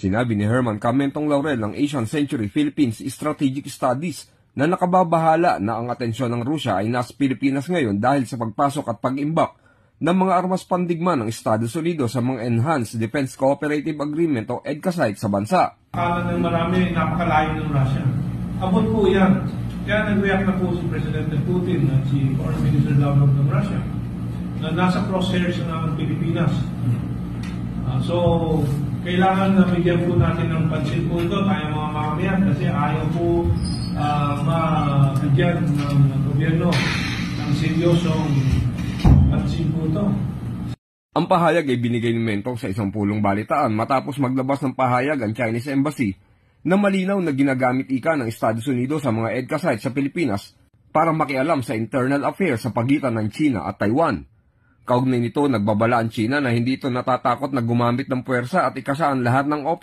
Sinabi ni Herman Camentong Laurel ng Asian Century Philippines Strategic Studies na nakababahala na ang atensyon ng Rusya ay nasa Pilipinas ngayon dahil sa pagpasok at pag-imbak ng mga armas pandigma ng Estados Unidos sa mga Enhanced Defense Cooperative Agreement o EDCA site sa bansa. Akala ng marami napakalayo ng Russia. Abot po yan. Kaya nag-react na po si President Putin at si Foreign Minister Lavrov ng Russia na nasa crosshairs na ng Pilipinas. So, kailangan na bigyan po natin ng pansin po ito, tayo mga mamamayan, kasi ayaw po mabigyan ng gobyerno ng seryosong pansin po ito. Ang pahayag ay binigay ni Mentong sa isang pulong balitaan matapos maglabas ng pahayag ang Chinese Embassy na malinaw na ginagamit ika ng Estados Unidos sa mga EDCA sites sa Pilipinas para makialam sa internal affairs sa pagitan ng China at Taiwan. Kaugnay nito, nagbabala ang China na hindi ito natatakot na gumamit ng puwersa at ikasa ang lahat ng opsyon